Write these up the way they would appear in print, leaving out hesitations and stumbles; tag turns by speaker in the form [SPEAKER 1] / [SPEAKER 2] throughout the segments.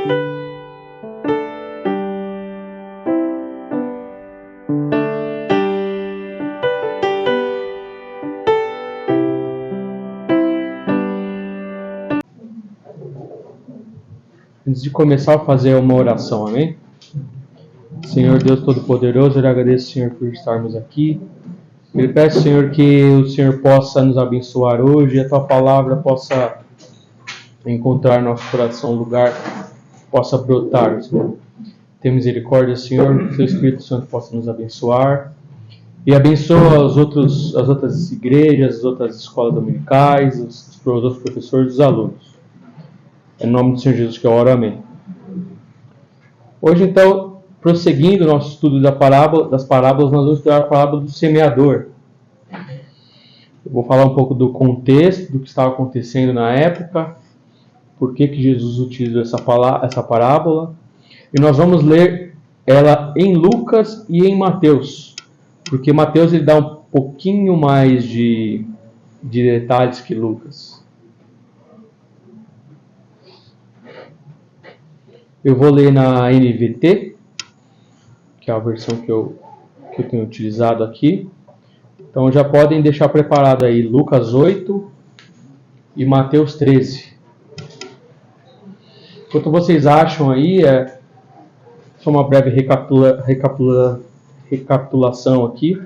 [SPEAKER 1] Antes de começar a fazer uma oração, amém? Senhor Deus Todo-Poderoso, eu agradeço, Senhor, por estarmos aqui. Eu peço, Senhor, que o Senhor possa nos abençoar hoje e a Tua palavra possa encontrar no nosso coração um lugar, possa brotar, Senhor. Tenha misericórdia, Senhor, que o Seu Espírito Santo possa nos abençoar. E abençoa as outras igrejas, as outras escolas dominicais, os outros professores, os alunos. Em nome do Senhor Jesus que eu oro, amém. Hoje, então, prosseguindo o nosso estudo das parábolas, nós vamos estudar a parábola do semeador. Eu vou falar um pouco do contexto, do que estava acontecendo na época, por que Jesus utilizou essa parábola. E nós vamos ler ela em Lucas e em Mateus, porque Mateus ele dá um pouquinho mais de detalhes que Lucas. Eu vou ler na NVT, que é a versão que eu tenho utilizado aqui. Então já podem deixar preparado aí Lucas 8 e Mateus 13. Enquanto vocês acham aí, só uma breve recapitulação aqui.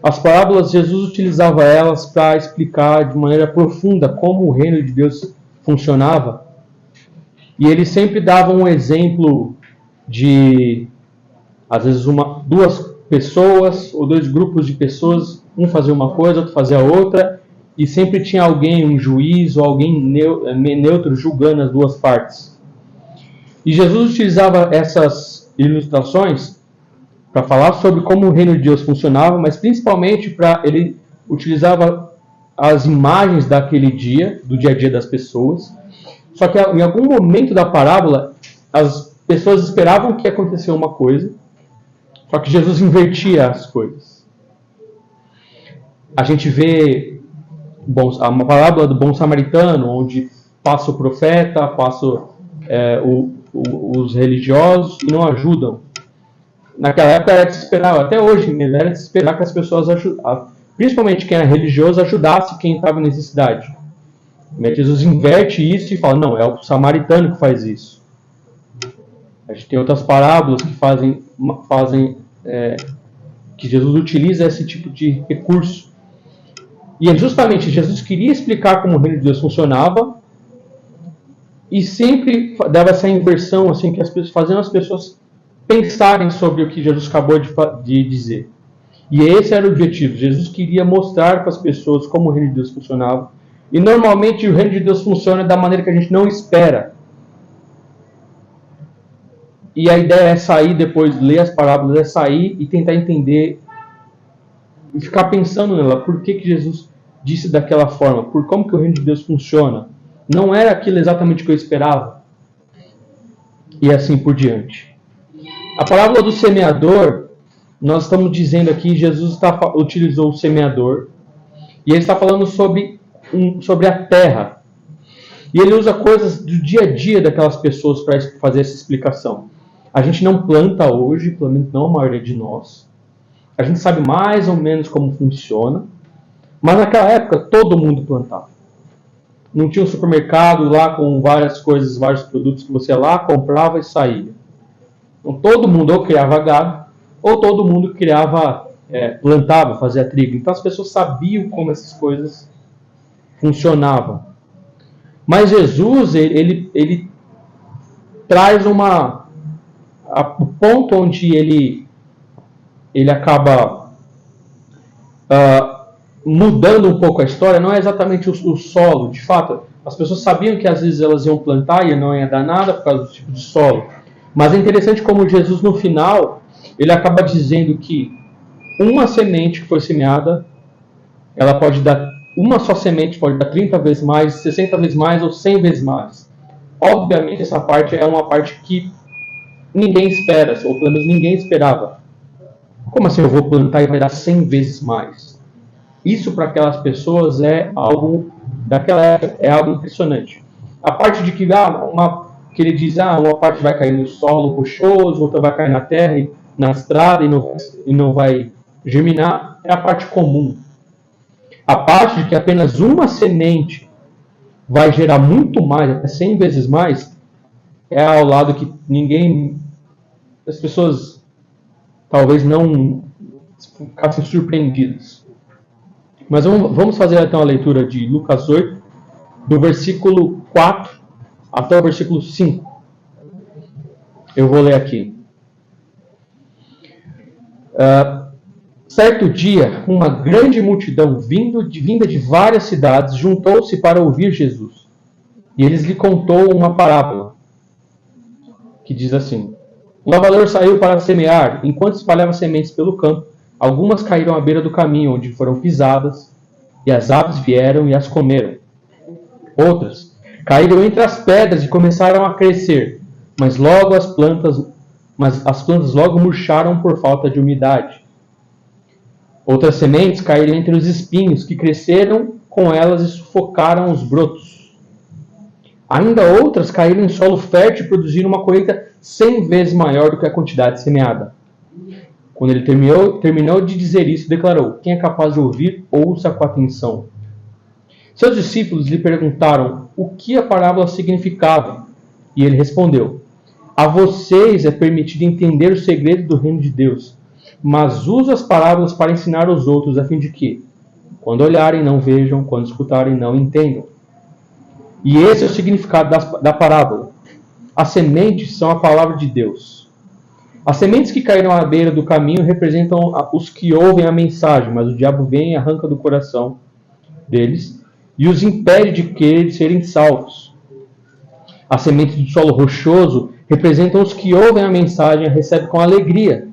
[SPEAKER 1] As parábolas, Jesus utilizava elas para explicar de maneira profunda como o reino de Deus funcionava. E ele sempre dava um exemplo de, às vezes, duas pessoas ou dois grupos de pessoas, um fazia uma coisa, outro fazia outra, e sempre tinha alguém, um juiz ou alguém neutro julgando as duas partes. E Jesus utilizava essas ilustrações para falar sobre como o reino de Deus funcionava, mas principalmente ele utilizava as imagens daquele dia, do dia a dia das pessoas. Só que em algum momento da parábola, as pessoas esperavam que acontecesse uma coisa, só que Jesus invertia as coisas. A gente vê uma parábola do bom samaritano, onde passa o profeta, passa os religiosos e não ajudam. Naquela época era de se esperar, até hoje era de se esperar que as pessoas ajudassem, principalmente quem era religioso, ajudasse quem estava em necessidade. Mas Jesus inverte isso e fala, não, é o samaritano que faz isso. A gente tem outras parábolas que fazem que Jesus utiliza esse tipo de recurso. E justamente Jesus queria explicar como o reino de Deus funcionava e sempre dava essa inversão, assim, que fazendo as pessoas pensarem sobre o que Jesus acabou de dizer. E esse era o objetivo. Jesus queria mostrar para as pessoas como o reino de Deus funcionava. E normalmente o reino de Deus funciona da maneira que a gente não espera. E a ideia é sair depois, ler as parábolas, é sair e tentar entender e ficar pensando nela. Por que Jesus disse daquela forma? Por como que o reino de Deus funciona? Não era aquilo exatamente que eu esperava. E assim por diante. A parábola do semeador, nós estamos dizendo aqui, Jesus utilizou o semeador. E ele está falando sobre a terra. E ele usa coisas do dia a dia daquelas pessoas para fazer essa explicação. A gente não planta hoje, pelo menos não a maioria de nós. A gente sabe mais ou menos como funciona. Mas naquela época todo mundo plantava. Não tinha um supermercado lá com várias coisas, vários produtos que você ia lá, comprava e saía. Então todo mundo ou criava gado, ou todo mundo plantava, fazia trigo. Então as pessoas sabiam como essas coisas funcionavam. Mas Jesus, ele traz o ponto onde ele acaba mudando um pouco a história, não é exatamente o solo. De fato, as pessoas sabiam que às vezes elas iam plantar e não ia dar nada por causa do tipo de solo. Mas é interessante como Jesus, no final, ele acaba dizendo que uma semente que foi semeada, ela pode dar, uma só semente pode dar 30 vezes mais, 60 vezes mais ou 100 vezes mais. Obviamente, essa parte é uma parte que ninguém espera, ou pelo menos ninguém esperava. Como assim eu vou plantar e vai dar 100 vezes mais? Isso para aquelas pessoas é algo, daquela época, é algo impressionante. A parte de que que ele diz, uma parte vai cair no solo rochoso, outra vai cair na terra, na estrada e não vai germinar, é a parte comum. A parte de que apenas uma semente vai gerar muito mais, até 100 vezes mais, é ao lado que as pessoas talvez não ficassem surpreendidas. Mas vamos fazer então a leitura de Lucas 8, do versículo 4 até o versículo 5. Eu vou ler aqui. Certo dia, uma grande multidão vinda de várias cidades juntou-se para ouvir Jesus. E ele lhe contou uma parábola, que diz assim: um lavrador saiu para semear. Enquanto espalhava sementes pelo campo, algumas caíram à beira do caminho, onde foram pisadas, e as aves vieram e as comeram. Outras caíram entre as pedras e começaram a crescer, mas as plantas logo murcharam por falta de umidade. Outras sementes caíram entre os espinhos, que cresceram com elas e sufocaram os brotos. Ainda outras caíram em solo fértil e produziram uma colheita 100 vezes maior do que a quantidade semeada. Quando ele terminou de dizer isso, declarou: quem é capaz de ouvir, ouça com atenção. Seus discípulos lhe perguntaram o que a parábola significava. E ele respondeu: a vocês é permitido entender o segredo do reino de Deus, mas uso as parábolas para ensinar aos outros, a fim de que, quando olharem, não vejam, quando escutarem, não entendam. E esse é o significado da parábola. As sementes são a palavra de Deus. As sementes que caíram à beira do caminho representam os que ouvem a mensagem, mas o diabo vem e arranca do coração deles e os impede de querer serem salvos. As sementes do solo rochoso representam os que ouvem a mensagem e a recebem com alegria.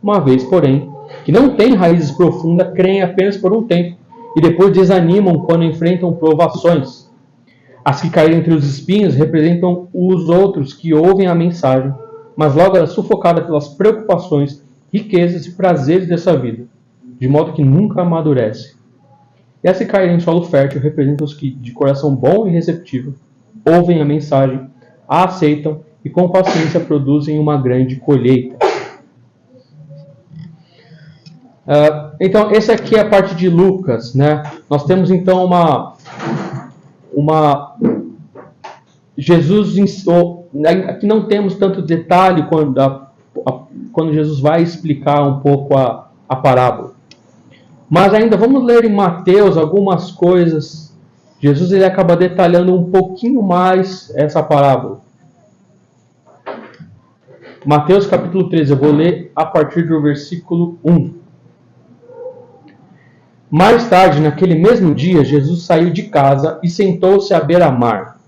[SPEAKER 1] Uma vez, porém, que não têm raízes profundas, creem apenas por um tempo e depois desanimam quando enfrentam provações. As que caíram entre os espinhos representam os outros que ouvem a mensagem, mas logo é sufocada pelas preocupações, riquezas e prazeres dessa vida, de modo que nunca amadurece. E as que caírem em solo fértil representam os que, de coração bom e receptivo, ouvem a mensagem, a aceitam e com paciência produzem uma grande colheita. Então, essa aqui é a parte de Lucas, né? Nós temos então Jesus ensinou. Aqui não temos tanto detalhe quando Jesus vai explicar um pouco a parábola. Mas ainda vamos ler em Mateus algumas coisas. Jesus ele acaba detalhando um pouquinho mais essa parábola. Mateus capítulo 13, eu vou ler a partir do versículo 1. Mais tarde, naquele mesmo dia, Jesus saiu de casa e sentou-se à beira-mar.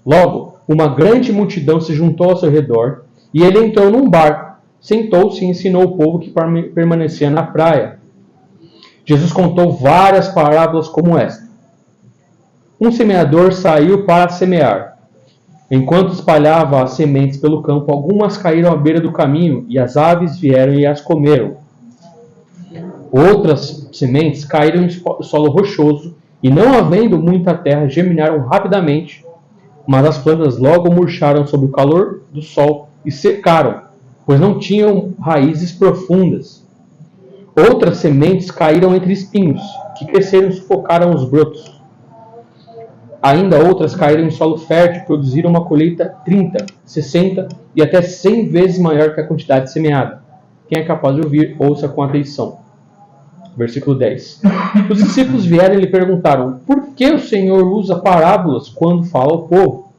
[SPEAKER 1] Logo, uma grande multidão se juntou ao seu redor, e ele entrou num barco, sentou-se e ensinou o povo que permanecia na praia. Jesus contou várias parábolas como esta. Um semeador saiu para semear. Enquanto espalhava as sementes pelo campo, algumas caíram à beira do caminho, e as aves vieram e as comeram. Outras sementes caíram em solo rochoso, e não havendo muita terra, germinaram rapidamente, mas as plantas logo murcharam sob o calor do sol e secaram, pois não tinham raízes profundas. Outras sementes caíram entre espinhos, que cresceram e sufocaram os brotos. Ainda outras caíram em solo fértil e produziram uma colheita 30, 60 e até 100 vezes maior que a quantidade semeada. Quem é capaz de ouvir, ouça com atenção. Versículo 10. Os discípulos vieram e lhe perguntaram: por que o Senhor usa parábolas quando fala ao povo?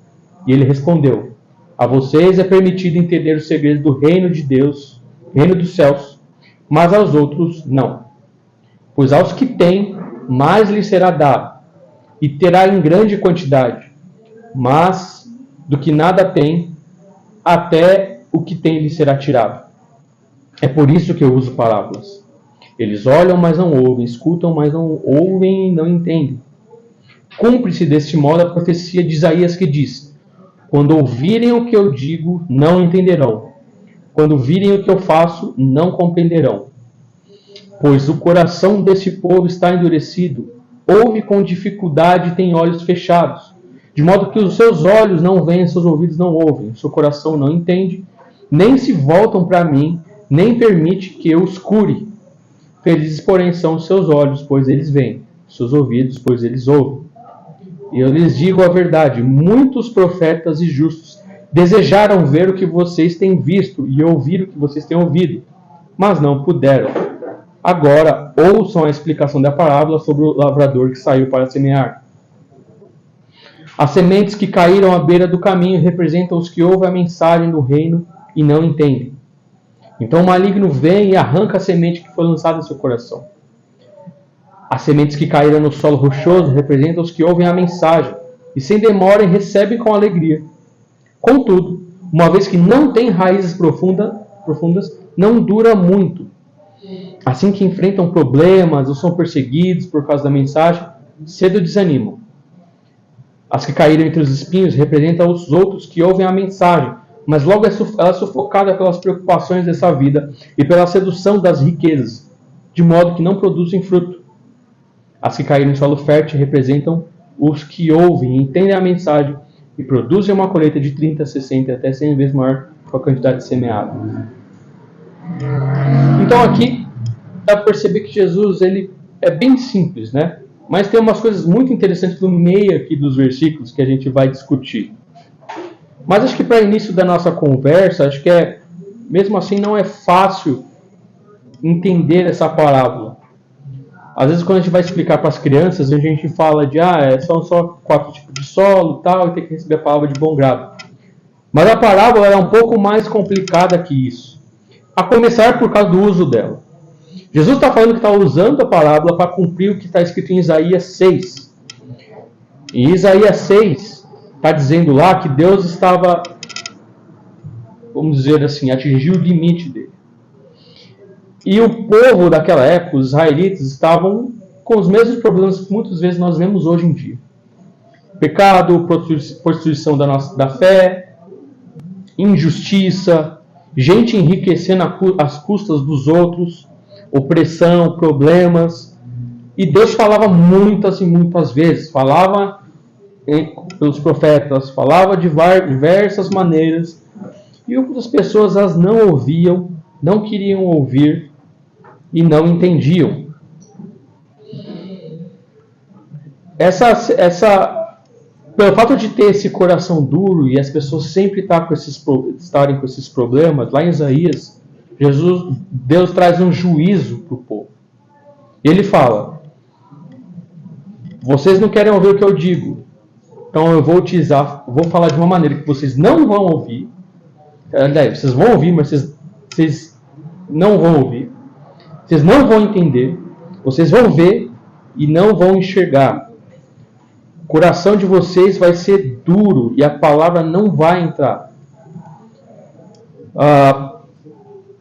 [SPEAKER 1] E ele respondeu: a vocês é permitido entender o segredo do reino de Deus, reino dos céus, mas aos outros não. Pois aos que têm, mais lhes será dado, e terá em grande quantidade. Mas do que nada tem, até o que tem lhe será tirado. É por isso que eu uso parábolas. Eles olham, mas não ouvem, escutam, mas não ouvem e não entendem. Cumpre-se deste modo a profecia de Isaías que diz: quando ouvirem o que eu digo, não entenderão. Quando virem o que eu faço, não compreenderão. Pois o coração desse povo está endurecido, ouve com dificuldade e tem olhos fechados. de modo que os seus olhos não veem, seus ouvidos não ouvem, seu coração não entende, nem se voltam para mim, nem permite que eu os cure. Felizes, porém, são os seus olhos, pois eles veem, seus ouvidos, pois eles ouvem. E eu lhes digo a verdade, muitos profetas e justos desejaram ver o que vocês têm visto e ouvir o que vocês têm ouvido, mas não puderam. Agora, ouçam a explicação da parábola sobre o lavrador que saiu para semear. As sementes que caíram à beira do caminho representam os que ouvem a mensagem do reino e não entendem. Então o maligno vem e arranca a semente que foi lançada em seu coração. As sementes que caíram no solo rochoso representam os que ouvem a mensagem e sem demora recebem com alegria. Contudo, uma vez que não tem raízes profundas, não dura muito. Assim que enfrentam problemas ou são perseguidos por causa da mensagem, cedo desanimam. As que caíram entre os espinhos representam os outros que ouvem a mensagem, mas logo ela é sufocada pelas preocupações dessa vida e pela sedução das riquezas, de modo que não produzem fruto. As que caíram em solo fértil representam os que ouvem e entendem a mensagem e produzem uma colheita de 30, 60 até 100 vezes maior que a quantidade semeada. Então aqui dá para perceber que Jesus ele é bem simples, né? Mas tem umas coisas muito interessantes no meio aqui dos versículos que a gente vai discutir. Mas acho que para início da nossa conversa, acho que mesmo assim não é fácil entender essa parábola. Às vezes quando a gente vai explicar para as crianças, a gente fala de são só 4 tipos de solo e tal, e tem que receber a palavra de bom grado. Mas a parábola é um pouco mais complicada que isso. A começar por causa do uso dela. Jesus está falando que está usando a parábola para cumprir o que está escrito em Isaías 6. Em Isaías 6, está dizendo lá que Deus estava, vamos dizer assim, atingiu o limite dele. E o povo daquela época, os israelitas, estavam com os mesmos problemas que muitas vezes nós vemos hoje em dia. Pecado, prostituição da fé, injustiça, gente enriquecendo às custas dos outros, opressão, problemas. E Deus falava muitas e muitas vezes, falava pelos profetas, falava de diversas maneiras, e outras pessoas as não ouviam, não queriam ouvir e não entendiam. Pelo fato de ter esse coração duro e as pessoas sempre estarem com esses problemas, lá em Isaías, Deus traz um juízo para o povo. Ele fala: vocês não querem ouvir o que eu digo, então eu vou falar de uma maneira que vocês não vão ouvir. Vocês vão ouvir, mas vocês não vão ouvir. Vocês não vão entender. Vocês vão ver e não vão enxergar. O coração de vocês vai ser duro e a palavra não vai entrar.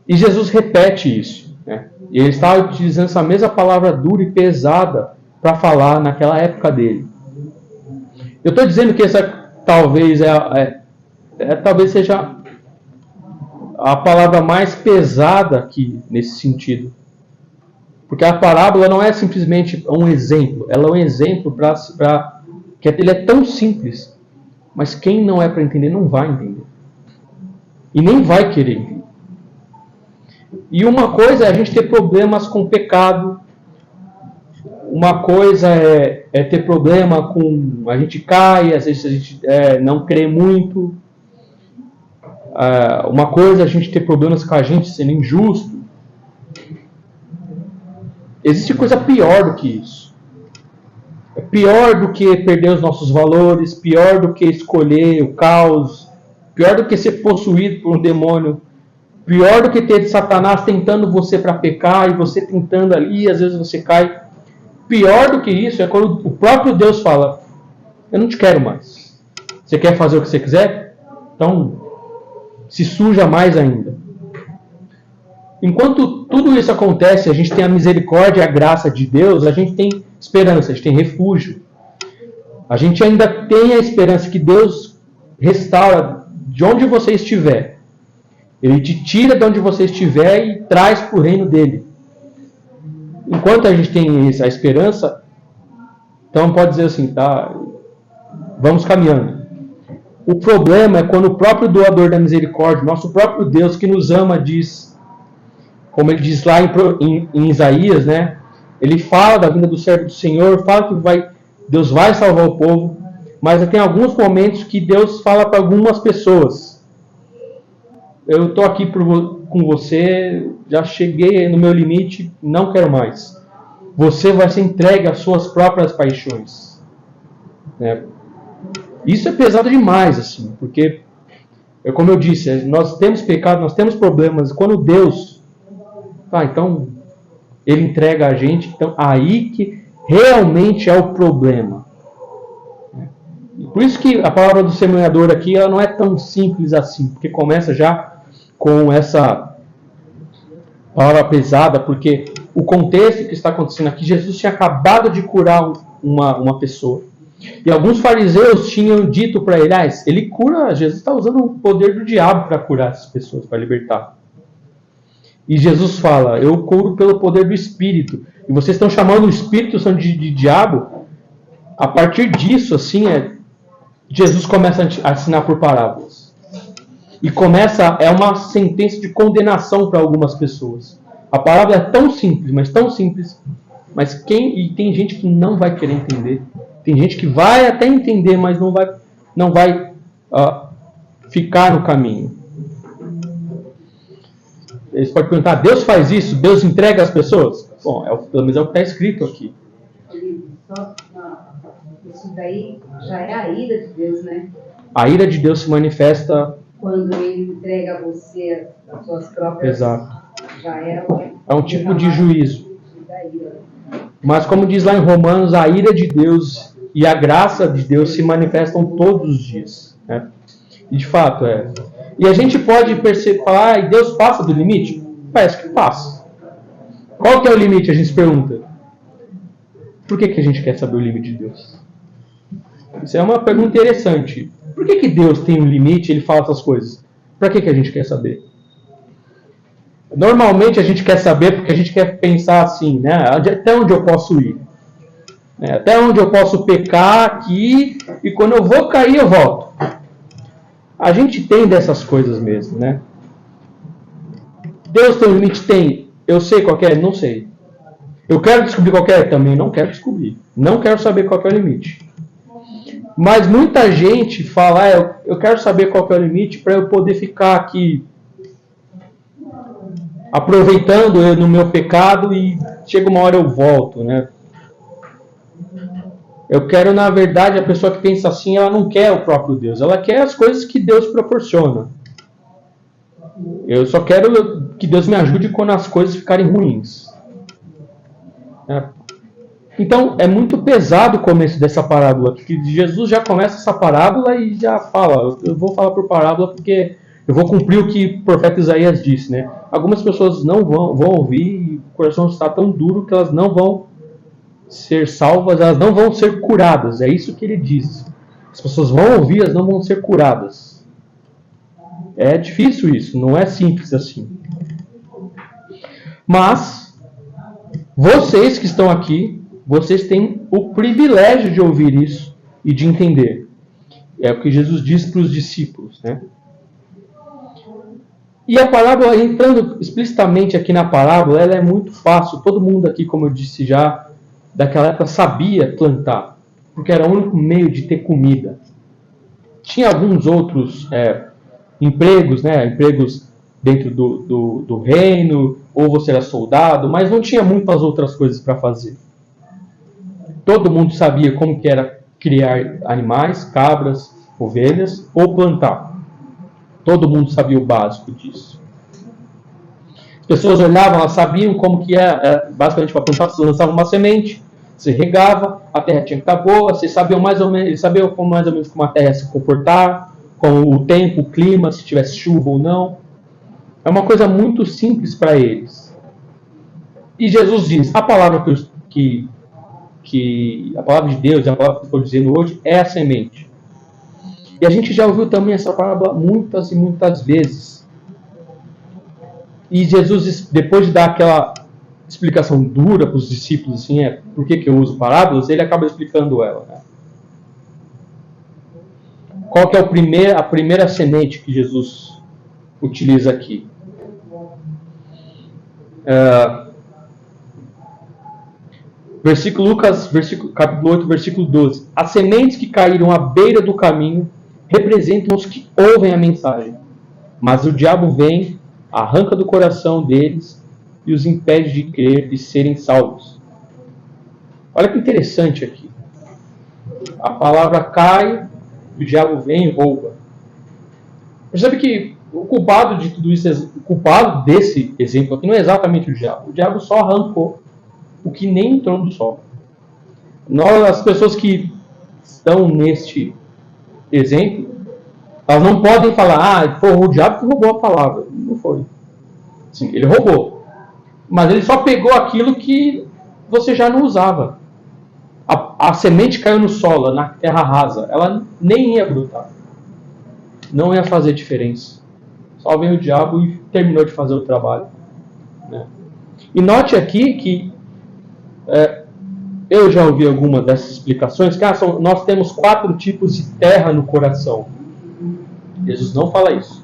[SPEAKER 1] E Jesus repete isso, né? E ele está utilizando essa mesma palavra dura e pesada para falar naquela época dele. Eu estou dizendo que essa talvez talvez seja a palavra mais pesada aqui nesse sentido. Porque a parábola não é simplesmente um exemplo, ela é um exemplo que ele é tão simples, mas quem não é para entender não vai entender. E nem vai querer entender. E uma coisa é a gente ter problemas com o pecado, uma coisa é ter problema com a gente cai, às vezes a gente não crê muito. Uma coisa é a gente ter problemas com a gente sendo injusto. Existe coisa pior do que isso. É pior do que perder os nossos valores, pior do que escolher o caos, pior do que ser possuído por um demônio, pior do que ter Satanás tentando você para pecar e você tentando ali e às vezes você cai. Pior do que isso é quando o próprio Deus fala: eu não te quero mais. Você quer fazer o que você quiser? Então se suja mais ainda. Enquanto tudo isso acontece, a gente tem a misericórdia e a graça de Deus, a gente tem esperança, a gente tem refúgio. A gente ainda tem a esperança que Deus restaura de onde você estiver. Ele te tira de onde você estiver e traz para o reino dele. Enquanto a gente tem essa esperança, então pode dizer assim, tá? vamos caminhando. O problema é quando o próprio doador da misericórdia, nosso próprio Deus que nos ama, diz, como ele diz lá em Isaías, né? Ele fala da vinda do servo do Senhor, fala que Deus vai salvar o povo, mas tem alguns momentos que Deus fala para algumas pessoas: eu estou aqui com você, já cheguei no meu limite, não quero mais. Você vai ser entregue às suas próprias paixões. Isso é pesado demais, assim, porque, como eu disse, nós temos pecado, nós temos problemas. Quando Deus, então, Ele entrega a gente, então aí que realmente é o problema. Por isso que a palavra do semeador aqui, ela não é tão simples assim, porque começa já com essa palavra pesada, porque o contexto que está acontecendo aqui, Jesus tinha acabado de curar uma pessoa. E alguns fariseus tinham dito para ele: ele cura, Jesus está usando o poder do diabo para curar essas pessoas, para libertar. E Jesus fala: eu curo pelo poder do Espírito. E vocês estão chamando o Espírito Santo de diabo? A partir disso, assim, Jesus começa a ensinar por parábolas. E é uma sentença de condenação para algumas pessoas. A parábola é tão simples, mas tem gente que não vai querer entender. Tem gente que vai até entender, mas não vai ficar no caminho. Eles podem perguntar: Deus faz isso? Deus entrega as pessoas? Bom, pelo menos é o que está escrito aqui.
[SPEAKER 2] Isso daí já é a ira de Deus, né?
[SPEAKER 1] A ira de Deus se manifesta
[SPEAKER 2] quando Ele entrega a você as suas próprias...
[SPEAKER 1] Exato.
[SPEAKER 2] Já
[SPEAKER 1] é um tipo de juízo. Mas como diz lá em Romanos, a ira de Deus e a graça de Deus se manifestam todos os dias. Né? E de fato é. E a gente pode falar: Deus passa do limite? Parece que passa. Qual que é o limite? A gente se pergunta. Por que a gente quer saber o limite de Deus? Isso é uma pergunta interessante. Por que Deus tem um limite e Ele fala essas coisas? Para que a gente quer saber? Normalmente a gente quer saber porque a gente quer pensar assim, né? Até onde eu posso ir? Até onde eu posso pecar aqui e quando eu vou cair eu volto. A gente tem dessas coisas mesmo, né? Deus tem um limite? Tem. Eu sei qual é? Não sei. Eu quero descobrir qual é? Também não quero descobrir. Não quero saber qual é o limite. Mas muita gente fala: eu quero saber qual é o limite para eu poder ficar aqui aproveitando eu no meu pecado e chega uma hora eu volto, né? Eu quero, na verdade, a pessoa que pensa assim, ela não quer o próprio Deus, ela quer as coisas que Deus proporciona. Eu só quero que Deus me ajude quando as coisas ficarem ruins. Então, é muito pesado o começo dessa parábola, porque Jesus já começa essa parábola e já fala: eu vou falar por parábola porque eu vou cumprir o que o profeta Isaías disse, né? Algumas pessoas não vão ouvir e o coração está tão duro que elas não vão ser salvas, elas não vão ser curadas. É isso que ele diz. As pessoas vão ouvir, elas não vão ser curadas. É difícil isso, não é simples assim. Mas, vocês que estão aqui, vocês têm o privilégio de ouvir isso e de entender. É o que Jesus diz para os discípulos, né? E a parábola, entrando explicitamente aqui na parábola, ela é muito fácil. Todo mundo aqui, como eu disse já, daquela época sabia plantar, porque era o único meio de ter comida. Tinha alguns outros empregos, né? Empregos dentro do reino, ou você era soldado, mas não tinha muitas outras coisas para fazer. Todo mundo sabia como que era criar animais, cabras, ovelhas, ou plantar. Todo mundo sabia o básico disso. As pessoas olhavam, elas sabiam como que basicamente para plantar, você lançava uma semente, você regava, a terra tinha que estar boa, eles sabiam mais ou menos como a terra se comportar, com o tempo, o clima, se tivesse chuva ou não. É uma coisa muito simples para eles. E Jesus diz: a palavra a palavra de Deus, a palavra que eu estou dizendo hoje, é a semente. E a gente já ouviu também essa parábola muitas e muitas vezes. E Jesus, depois de dar aquela explicação dura para os discípulos, assim, por que eu uso parábolas, ele acaba explicando ela. Né? Qual que é a primeira semente que Jesus utiliza aqui? Lucas, capítulo 8, versículo 12. As sementes que caíram à beira do caminho representam os que ouvem a mensagem. Mas o diabo vem, arranca do coração deles e os impede de crer e serem salvos. Olha que interessante aqui. A palavra cai, o diabo vem e rouba. Percebe que o culpado de tudo isso, o culpado desse exemplo aqui não é exatamente o diabo. O diabo só arrancou o que nem entrou no sol. As pessoas que estão neste exemplo, elas não podem falar, foi o diabo que roubou a palavra. Não foi. Sim, ele roubou. Mas ele só pegou aquilo que você já não usava. A semente caiu no solo, na terra rasa. Ela nem ia brotar. Não ia fazer diferença. Só veio o diabo e terminou de fazer o trabalho. Né? E note aqui que eu já ouvi alguma dessas explicações, que nós temos 4 tipos de terra no coração. Jesus não fala isso.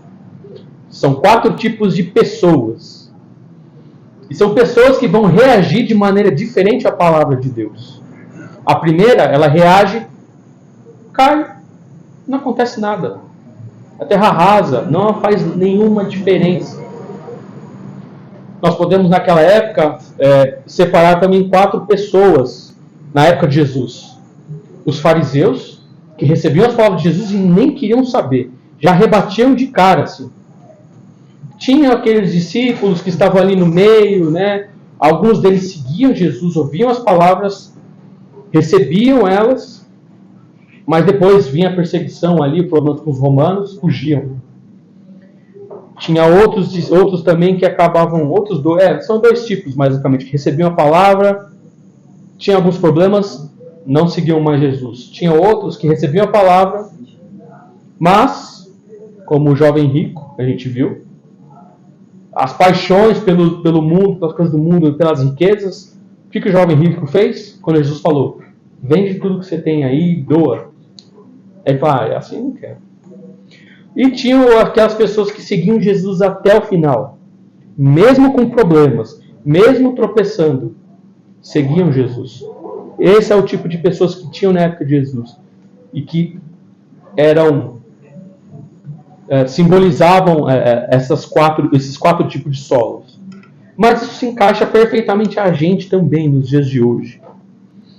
[SPEAKER 1] São 4 tipos de pessoas. E são pessoas que vão reagir de maneira diferente à palavra de Deus. A primeira, ela reage, cai, não acontece nada. A terra rasa, não faz nenhuma diferença. Nós podemos, naquela época, separar também 4 pessoas, na época de Jesus. Os fariseus, que recebiam as palavras de Jesus e nem queriam saber. Já rebatiam de cara, assim. Tinha aqueles discípulos que estavam ali no meio, né? Alguns deles seguiam Jesus, ouviam as palavras, recebiam elas, mas depois vinha a perseguição ali, o problema com os romanos, fugiam. Tinha outros também que acabavam, são 2 tipos, basicamente, que recebiam a palavra, tinham alguns problemas, não seguiam mais Jesus. Tinha outros que recebiam a palavra, mas, como o jovem rico, a gente viu, as paixões pelo mundo, pelas coisas do mundo, pelas riquezas, o que o jovem rico fez? Quando Jesus falou, vende tudo que você tem aí, doa. Ele falou, assim não quero. E tinham aquelas pessoas que seguiam Jesus até o final. Mesmo com problemas, mesmo tropeçando, seguiam Jesus. Esse é o tipo de pessoas que tinham na época de Jesus. E que simbolizavam esses 4 tipos de solos. Mas isso se encaixa perfeitamente a gente também nos dias de hoje.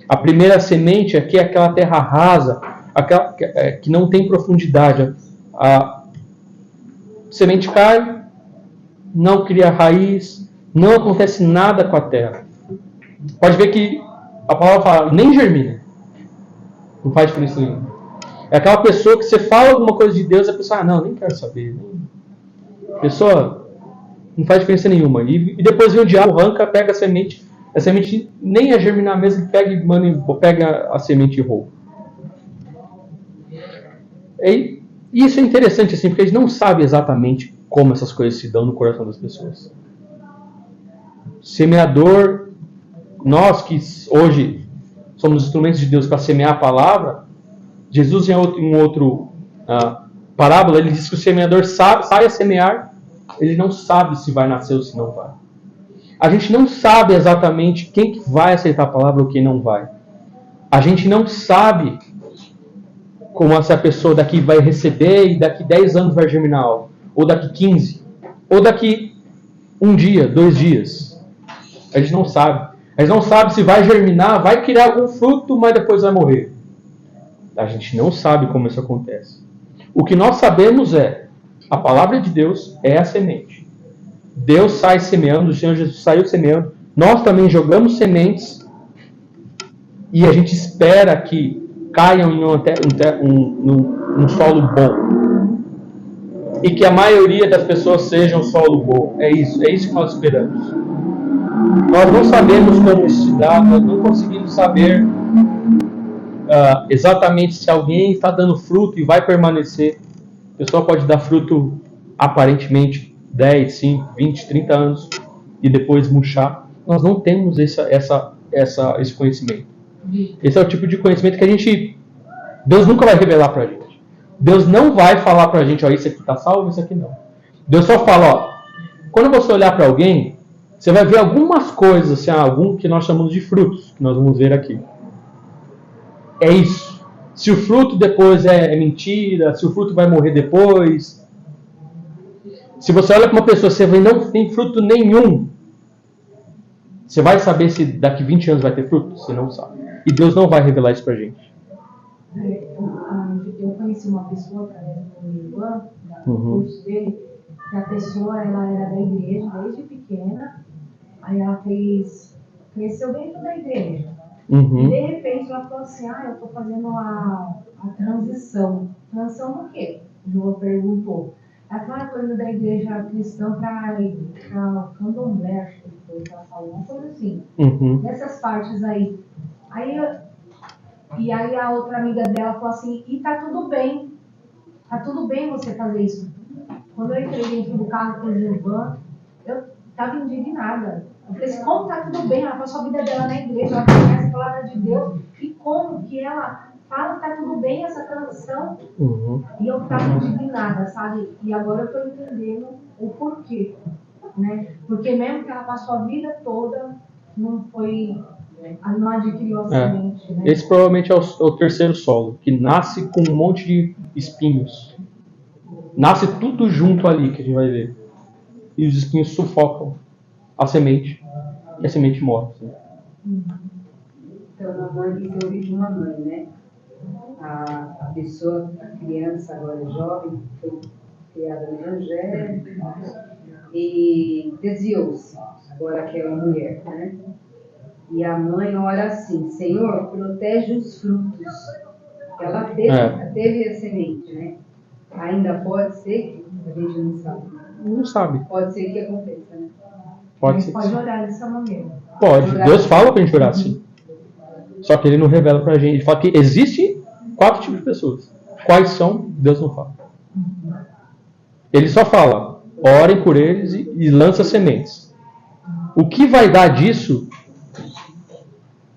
[SPEAKER 1] A primeira semente aqui é aquela terra rasa, aquela que não tem profundidade. A semente cai, não cria raiz, não acontece nada com a terra. Pode ver que a palavra fala, nem germina. Não faz diferença nenhuma. É aquela pessoa que você fala alguma coisa de Deus e a pessoa, não, nem quero saber. A pessoa não faz diferença nenhuma. E depois vem o diabo, arranca, pega a semente nem ia germinar mesmo, pega a semente e rouba. E isso é interessante, assim, porque a gente não sabe exatamente como essas coisas se dão no coração das pessoas. Semeador, nós que hoje somos instrumentos de Deus para semear a palavra, Jesus em outro parábola, ele diz que o semeador sai a semear, ele não sabe se vai nascer ou se não vai. A gente não sabe exatamente quem que vai aceitar a palavra ou quem não vai. A gente não sabe como essa pessoa daqui vai receber e daqui 10 anos vai germinar algo. Ou daqui 15. Ou daqui 1 dia, 2 dias. A gente não sabe. A gente não sabe se vai germinar, vai criar algum fruto, mas depois vai morrer. A gente não sabe como isso acontece. O que nós sabemos a palavra de Deus é a semente. Deus sai semeando, o Senhor Jesus saiu semeando. Nós também jogamos sementes e a gente espera que caiam em um solo bom. E que a maioria das pessoas seja um solo bom. É isso que nós esperamos. Nós não sabemos como isso se dá, nós não conseguimos saber exatamente se alguém está dando fruto e vai permanecer. A pessoa pode dar fruto aparentemente 10, 5, 20, 30 anos e depois murchar. Nós não temos esse conhecimento. Esse é o tipo de conhecimento que Deus nunca vai revelar para a gente. Deus não vai falar pra gente, ó, isso aqui tá salvo, isso aqui não. Deus só fala, ó, quando você olhar para alguém, você vai ver algumas coisas, assim, algum que nós chamamos de frutos, que nós vamos ver aqui. É isso. Se o fruto depois é mentira, se o fruto vai morrer depois. Se você olha para uma pessoa e você vê não tem fruto nenhum, você vai saber se daqui 20 anos vai ter fruto? Você não sabe. E Deus não vai revelar isso pra gente.
[SPEAKER 3] Eu conheci uma pessoa através do Ivan, do curso dele, que a pessoa ela era da igreja desde pequena, aí ela cresceu dentro da igreja. E de repente ela falou assim, eu estou fazendo a transição. Transição do quê? O João perguntou. Ela falou, estou indo da igreja cristã para o candomblé, acho que foi que ela falou, uma coisa assim. Nessas partes aí. E aí a outra amiga dela falou assim, e tá tudo bem você fazer isso. Quando eu entrei dentro do carro com o Gilvan, eu estava indignada. Eu falei assim, como tá tudo bem? Ela passou a vida dela na igreja, ela conhece a palavra de Deus, e como que ela fala que tá tudo bem essa transição? E eu estava indignada, sabe? E agora eu estou entendendo o porquê, né? Porque mesmo que ela passou a vida toda, não adquiriu a semente, né?
[SPEAKER 1] Esse provavelmente é o terceiro solo, que nasce com um monte de espinhos. Nasce tudo junto ali, que a gente vai ver. E os espinhos sufocam a semente. E a semente morre. Assim.
[SPEAKER 2] Então, na mãe que eu vi de uma mãe, né? A pessoa, a criança agora jovem, foi criada no Evangelho e desviou-se. Agora que é uma mulher, né? E a mãe ora assim, Senhor, protege os frutos. Ela teve a semente, né? Ainda pode ser que a gente não sabe.
[SPEAKER 1] Não sabe.
[SPEAKER 2] Pode ser que aconteça, né?
[SPEAKER 1] Pode ser.
[SPEAKER 3] Pode orar dessa maneira.
[SPEAKER 1] Pode. Deus fala pra gente orar assim. Só que ele não revela pra gente. Ele fala que existe 4 tipos de pessoas. Quais são? Deus não fala. Ele só fala, orem por eles e lança sementes. O que vai dar disso,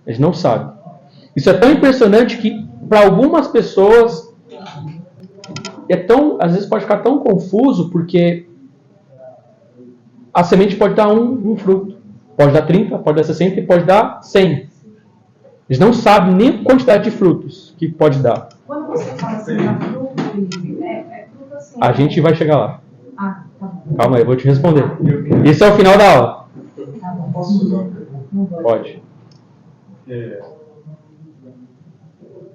[SPEAKER 1] a gente não sabe. Isso é tão impressionante que para algumas pessoas às vezes pode ficar tão confuso, porque a semente pode dar um fruto. Pode dar 30, pode dar 60 e pode dar 100. Eles não sabem nem a quantidade de frutos que pode dar.
[SPEAKER 3] Quando você fala assim, fruto, fruto assim...
[SPEAKER 1] A gente vai chegar lá.
[SPEAKER 3] Tá bom.
[SPEAKER 1] Calma aí, eu vou te responder. Isso é o final da aula.
[SPEAKER 3] Tá bom.
[SPEAKER 4] Posso fazer uma pergunta?
[SPEAKER 1] Pode.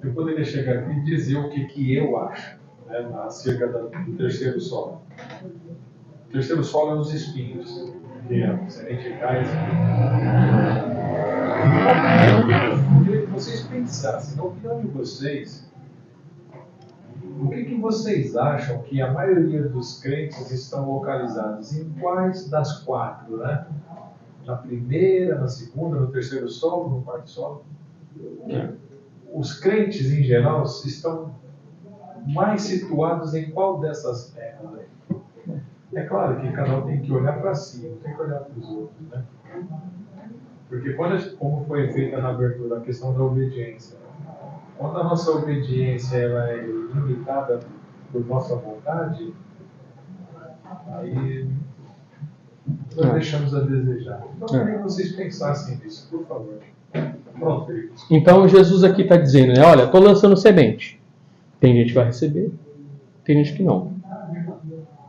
[SPEAKER 4] Eu poderia chegar aqui e dizer o que eu acho, né, acerca do terceiro solo. O terceiro solo é os espinhos, que é a semente cai. Eu queria que vocês pensassem, na opinião de vocês, o que vocês acham que a maioria dos crentes estão localizados? Em quais das 4, né? Na primeira, na segunda, no terceiro solo, no quarto solo? Os crentes, em geral, estão mais situados em qual dessas terras? É claro que cada um tem que olhar para si, não tem que olhar para os outros, né? Porque como foi feita na abertura a questão da obediência, quando a nossa obediência ela é limitada por nossa vontade, aí nós deixamos a desejar. Então, eu queria que vocês pensassem nisso, por favor. Pronto, Felipe.
[SPEAKER 1] Então Jesus aqui está dizendo, né? Olha, estou lançando semente. Tem gente que vai receber, tem gente que não.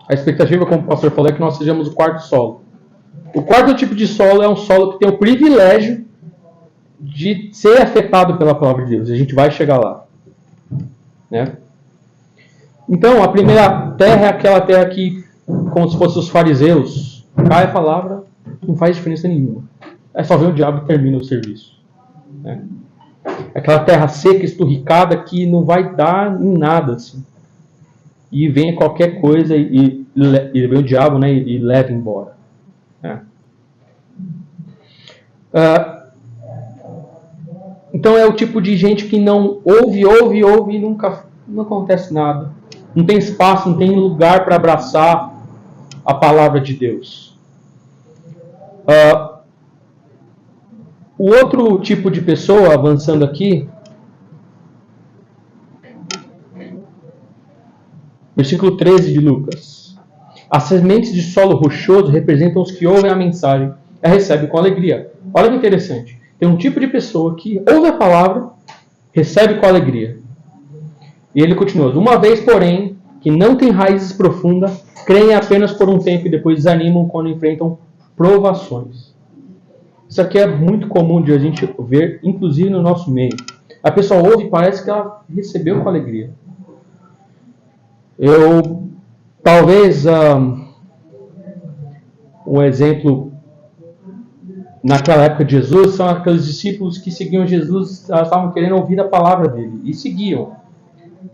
[SPEAKER 1] A expectativa, como o pastor falou, é que nós sejamos o quarto solo. O quarto tipo de solo é um solo que tem o privilégio de ser afetado pela palavra de Deus. E a gente vai chegar lá. Né? Então, a primeira terra é aquela terra que, como se fossem os fariseus, cai a palavra, não faz diferença nenhuma. É só ver o diabo e termina o serviço. Né? Aquela terra seca, esturricada, que não vai dar em nada. Assim. E vem qualquer coisa e vem o diabo, né, e leva embora. Né? Então é o tipo de gente que não ouve e nunca não acontece nada. Não tem espaço, não tem lugar para abraçar a palavra de Deus. O outro tipo de pessoa, avançando aqui, Versículo 13 de Lucas. As sementes de solo rochoso representam os que ouvem a mensagem e a recebem com alegria. Olha que interessante. Tem um tipo de pessoa que ouve a palavra, recebe com alegria. E ele continua. Uma vez, porém, que não tem raízes profundas, creem apenas por um tempo e depois desanimam quando enfrentam provações. Isso aqui é muito comum de a gente ver, inclusive no nosso meio. A pessoa ouve e parece que ela recebeu com alegria. Talvez um exemplo naquela época de Jesus são aqueles discípulos que seguiam Jesus, elas estavam querendo ouvir a palavra dele e seguiam.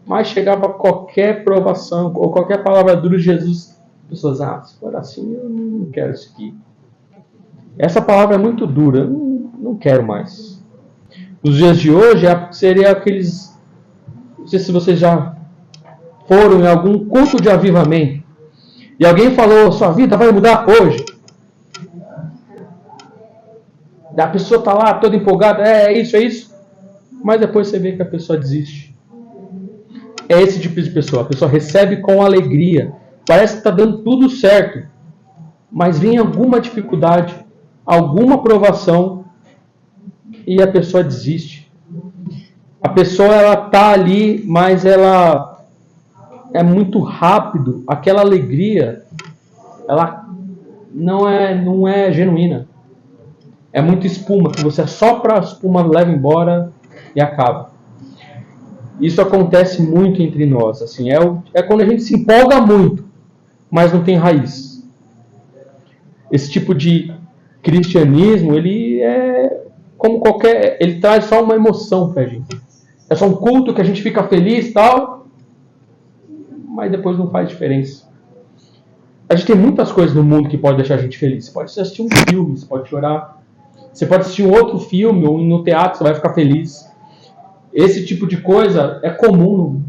[SPEAKER 1] Mas chegava qualquer provação ou qualquer palavra dura de Jesus, as pessoas, se for assim eu não quero seguir. Essa palavra é muito dura, eu não quero mais. Nos dias de hoje seria aqueles, não sei se vocês já foram em algum culto de avivamento e alguém falou, sua vida vai mudar hoje. A pessoa está lá toda empolgada, é isso, mas depois você vê que a pessoa desiste. É esse tipo de pessoa, a pessoa recebe com alegria, parece que está dando tudo certo, mas vem alguma dificuldade, alguma provação e a pessoa desiste. A pessoa ela está ali, mas ela é muito rápido, aquela alegria, ela não é genuína. É muita espuma, que você assopra a espuma, leva embora e acaba. Isso acontece muito entre nós. Assim, é quando a gente se empolga muito, mas não tem raiz. Esse tipo de cristianismo, ele é como qualquer... Ele traz só uma emoção pra gente. É só um culto que a gente fica feliz e tal, mas depois não faz diferença. A gente tem muitas coisas no mundo que pode deixar a gente feliz. Você pode assistir um filme, você pode chorar. Você pode assistir um outro filme ou no teatro, você vai ficar feliz. Esse tipo de coisa é comum.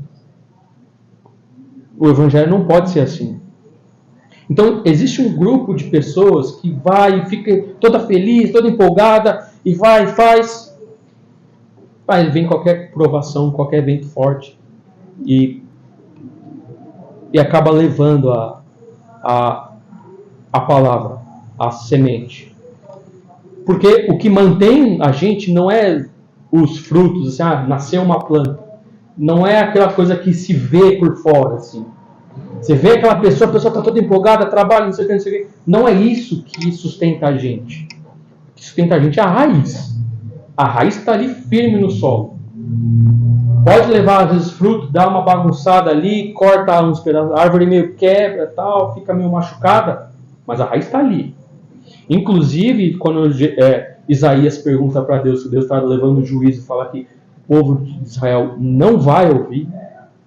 [SPEAKER 1] O evangelho não pode ser assim. Então, existe um grupo de pessoas que vai e fica toda feliz, toda empolgada, e vai e faz. Aí vem qualquer provação, qualquer vento forte, e acaba levando a palavra, a semente. Porque o que mantém a gente não é os frutos, assim, nasceu uma planta. Não é aquela coisa que se vê por fora, assim. Você vê aquela pessoa, a pessoa está toda empolgada, trabalha, não sei o que, não sei o que. Não é isso que sustenta a gente. O que sustenta a gente é a raiz. A raiz está ali firme no solo. Pode levar, às vezes, fruto, dá uma bagunçada ali, corta uns pedaços, a árvore meio quebra, tal, fica meio machucada, mas a raiz está ali. Inclusive, quando Isaías pergunta para Deus se Deus está levando o juízo e fala que o povo de Israel não vai ouvir,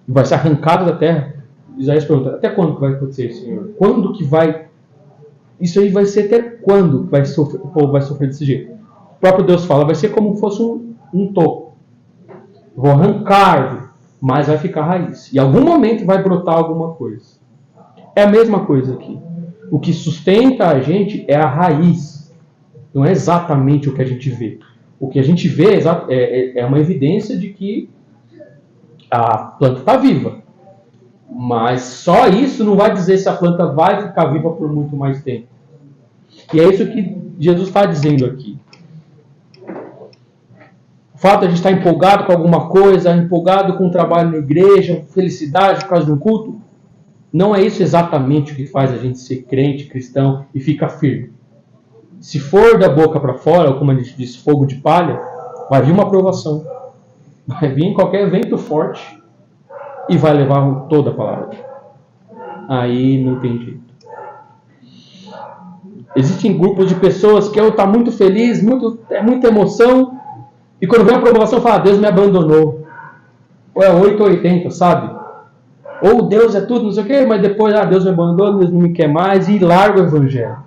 [SPEAKER 1] vai ser arrancado da terra, Isaías pergunta, até quando que vai acontecer, Senhor? Quando que vai... Isso aí vai ser até quando que o povo vai sofrer desse jeito? O próprio Deus fala, vai ser como se fosse um toco. Vou arrancar, mas vai ficar raiz. Em algum momento vai brotar alguma coisa. É a mesma coisa aqui. O que sustenta a gente é a raiz. Não é exatamente o que a gente vê. O que a gente vê é uma evidência de que a planta está viva. Mas só isso não vai dizer se a planta vai ficar viva por muito mais tempo. E é isso que Jesus está dizendo aqui. O fato de a gente estar empolgado com alguma coisa, empolgado com o trabalho na igreja, felicidade por causa de um culto, não é isso exatamente o que faz a gente ser crente, cristão e ficar firme. Se for da boca para fora, ou como a gente diz, fogo de palha, vai vir uma provação. Vai vir qualquer vento forte e vai levar toda a palavra. Aí não tem jeito. Existem grupos de pessoas que estão muito felizes, é muita emoção, e quando vem a provação fala, Deus me abandonou. Ou é 8 ou 80, sabe? Ou Deus é tudo, não sei o quê, mas depois, Deus me abandonou, Deus não me quer mais, e larga o evangelho.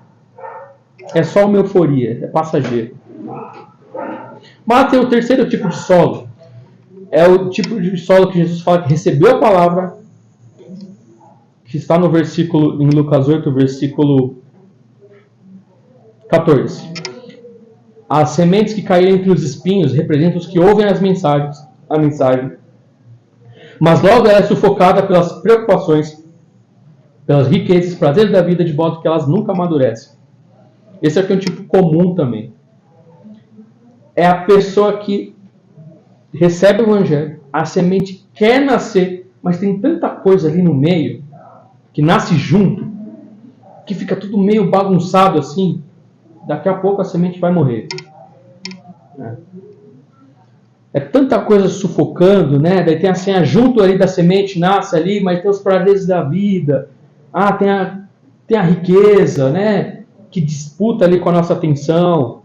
[SPEAKER 1] É só uma euforia, é passageiro. Mas tem o terceiro tipo de solo. É o tipo de solo que Jesus fala que recebeu a palavra, que está no versículo, em Lucas 8, versículo 14. As sementes que caíram entre os espinhos representam os que ouvem a mensagem, Mas logo ela é sufocada pelas preocupações, pelas riquezas, prazeres da vida, de modo que elas nunca amadurecem. Esse aqui é um tipo comum também. É a pessoa que recebe o evangelho, a semente quer nascer, mas tem tanta coisa ali no meio, que nasce junto, que fica tudo meio bagunçado assim, daqui a pouco a semente vai morrer. É tanta coisa sufocando, né? Daí tem assim, junto ali da semente, nasce ali, mas tem os prazeres da vida. Tem a riqueza, né? Que disputa ali com a nossa atenção.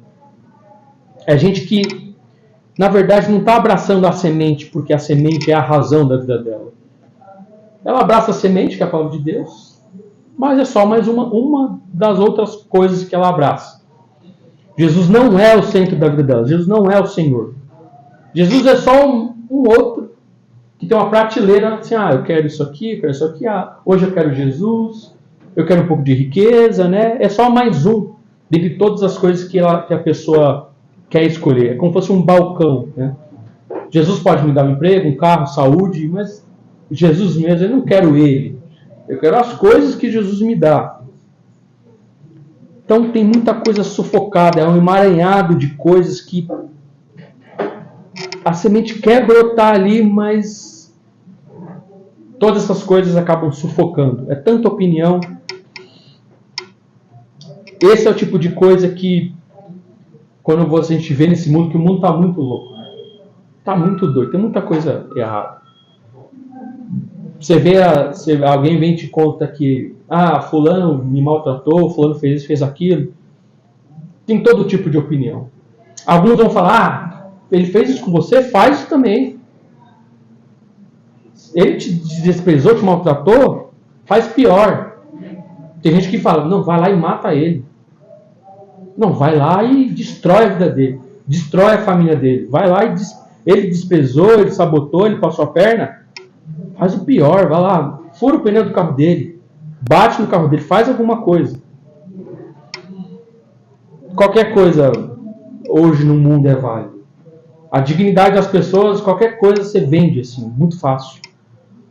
[SPEAKER 1] É gente que, na verdade, não está abraçando a semente porque a semente é a razão da vida dela. Ela abraça a semente, que é a palavra de Deus, mas é só mais uma das outras coisas que ela abraça. Jesus não é o centro da vida dela. Jesus não é o Senhor. Jesus é só um outro que tem uma prateleira assim, eu quero isso aqui, eu quero isso aqui, hoje eu quero Jesus, eu quero um pouco de riqueza, né? É só mais um dentre todas as coisas que a pessoa quer escolher. É como se fosse um balcão, né? Jesus pode me dar um emprego, um carro, saúde, mas Jesus mesmo, eu não quero ele. Eu quero as coisas que Jesus me dá. Então tem muita coisa sufocada, é um emaranhado de coisas que a semente quer brotar ali, mas todas essas coisas acabam sufocando. É tanta opinião. Esse é o tipo de coisa que, quando a gente vê nesse mundo, que o mundo está muito louco. Está muito doido, tem muita coisa errada. Você vê, alguém vem e te conta que fulano me maltratou, fulano fez isso, fez aquilo. Tem todo tipo de opinião. Alguns vão falar, ele fez isso com você, faz isso também. Ele te desprezou, te maltratou, faz pior. Tem gente que fala, não, vai lá e mata ele. Não, vai lá e destrói a vida dele. Destrói a família dele. Vai lá e ele desprezou, ele sabotou, ele passou a perna. Faz o pior, vai lá, fura o pneu do carro dele. Bate no carro dele, faz alguma coisa. Qualquer coisa hoje no mundo é válido. A dignidade das pessoas, qualquer coisa você vende assim, muito fácil.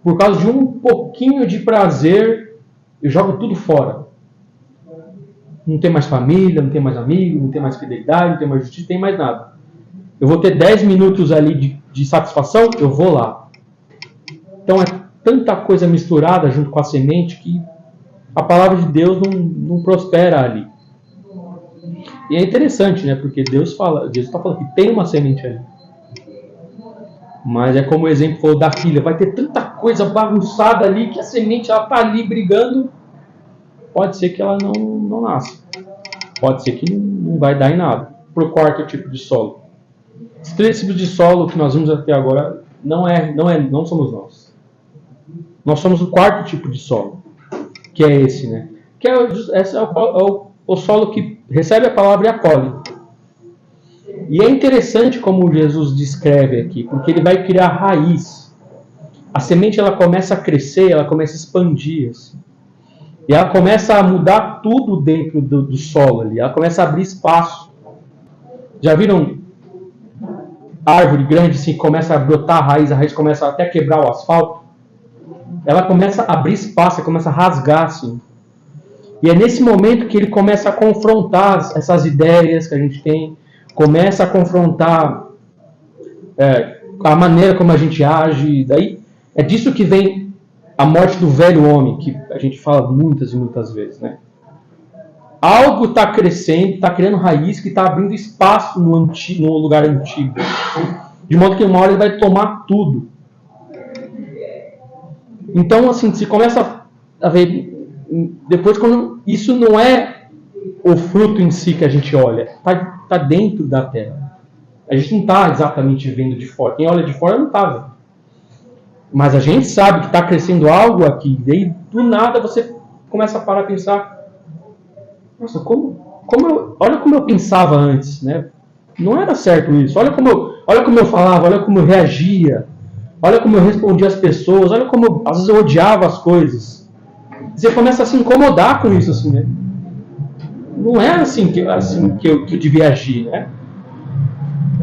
[SPEAKER 1] Por causa de um pouquinho de prazer, eu jogo tudo fora. Não tem mais família, não tem mais amigo, não tem mais fidelidade, não tem mais justiça, não tem mais nada. Eu vou ter 10 minutos ali de satisfação, eu vou lá. Então é tanta coisa misturada junto com a semente que a palavra de Deus não prospera ali. E é interessante, né? Porque Deus está falando que tem uma semente ali. Mas é como o exemplo falou da filha, vai ter tanta coisa bagunçada ali que a semente está ali brigando. Pode ser que ela não nasça. Pode ser que não vai dar em nada. Para o quarto tipo de solo. Os 3 tipos de solo que nós vimos até agora não somos nós. Nós somos o 4º tipo de solo. Que é esse, né? Que esse é o solo que recebe a palavra e acolhe. E é interessante como Jesus descreve aqui, porque ele vai criar raiz. A semente ela começa a crescer, ela começa a expandir. Assim. E ela começa a mudar tudo dentro do solo ali. Ela começa a abrir espaço. Já viram árvore grande assim, começa a brotar a raiz começa até a quebrar o asfalto? Ela começa a abrir espaço, começa a rasgar assim. E é nesse momento que ele começa a confrontar essas ideias que a gente tem, começa a confrontar a maneira como a gente age. Daí é disso que vem a morte do velho homem, que a gente fala muitas e muitas vezes, né? Algo está crescendo, está criando raiz, que está abrindo espaço no lugar antigo. De modo que uma hora ele vai tomar tudo. Então, assim, se começa a ver... Depois, quando isso não é o fruto em si que a gente olha, está dentro da terra. A gente não está exatamente vendo de fora. Quem olha de fora não está vendo. Mas a gente sabe que está crescendo algo aqui. Daí, do nada, você começa a parar a pensar: nossa, olha como eu pensava antes, né? Não era certo isso. Olha como eu falava, olha como eu reagia. Olha como eu respondia às pessoas. Olha como às vezes eu odiava as coisas. Você começa a se incomodar com isso, assim, né? Não é assim que eu devia agir, né?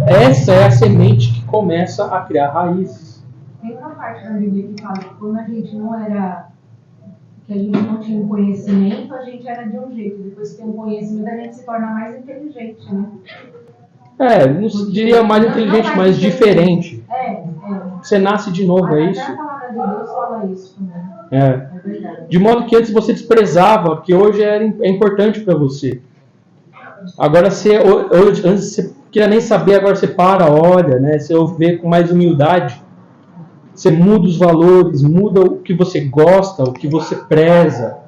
[SPEAKER 1] Essa é a semente que começa a criar raízes.
[SPEAKER 3] tem uma parte da Bíblia que fala que quando a gente não era, que a gente não tinha um conhecimento, a gente era de um jeito. Depois que tem um conhecimento, a gente se torna mais inteligente, né?
[SPEAKER 1] Não diria mais inteligente, mas diferente. Você nasce de novo, é isso?
[SPEAKER 3] Até a palavra de Deus fala isso também.
[SPEAKER 1] É.
[SPEAKER 3] É verdade.
[SPEAKER 1] De modo que antes você desprezava, que hoje é importante para você. Agora hoje, antes você queria nem saber, agora você para, olha, né? Você vê com mais humildade. Você muda os valores, muda o que você gosta, o que você preza.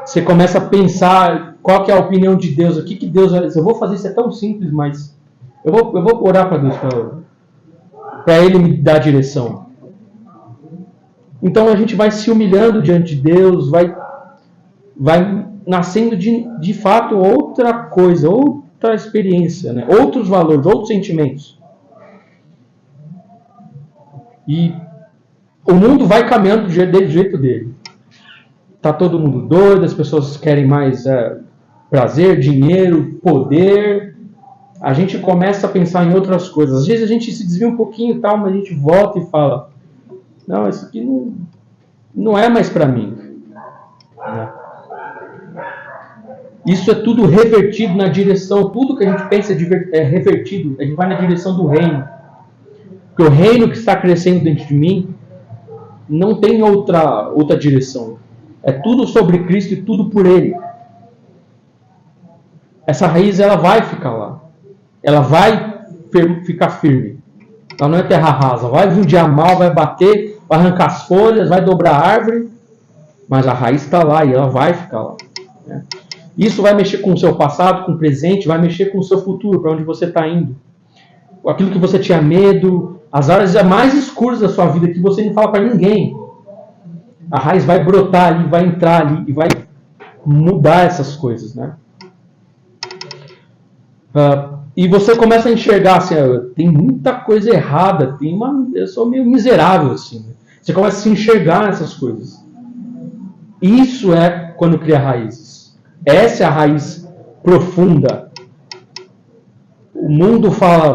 [SPEAKER 1] Você começa a pensar qual que é a opinião de Deus, o que Deus vai dizer. Eu vou fazer isso, é tão simples, mas eu vou orar para Deus, para Ele me dar direção. Então a gente vai se humilhando diante de Deus, vai nascendo de fato outra coisa, outra experiência, né? Outros valores, outros sentimentos. E o mundo vai caminhando do jeito dele. Tá todo mundo doido, as pessoas querem mais prazer, dinheiro, poder. A gente começa a pensar em outras coisas. Às vezes a gente se desvia um pouquinho e tal, mas a gente volta e fala: não, isso aqui não é mais para mim. Isso é tudo revertido na direção, tudo que a gente pensa é revertido, a gente vai na direção do reino. Porque o reino que está crescendo dentro de mim não tem outra direção. É tudo sobre Cristo e tudo por Ele. Essa raiz, ela vai ficar lá. Ela vai ficar firme. Ela não é terra rasa. Vai vir um dia mal, vai bater, vai arrancar as folhas, vai dobrar a árvore. Mas a raiz está lá e ela vai ficar lá. Né? Isso vai mexer com o seu passado, com o presente, vai mexer com o seu futuro, para onde você está indo. Aquilo que você tinha medo, as áreas mais escuras da sua vida que você não fala para ninguém. A raiz vai brotar ali, vai entrar ali e vai mudar essas coisas, né? E você começa a enxergar assim, tem muita coisa errada, eu sou meio miserável assim. Né? Você começa a se enxergar nessas coisas. Isso é quando cria raízes. Essa é a raiz profunda. O mundo fala,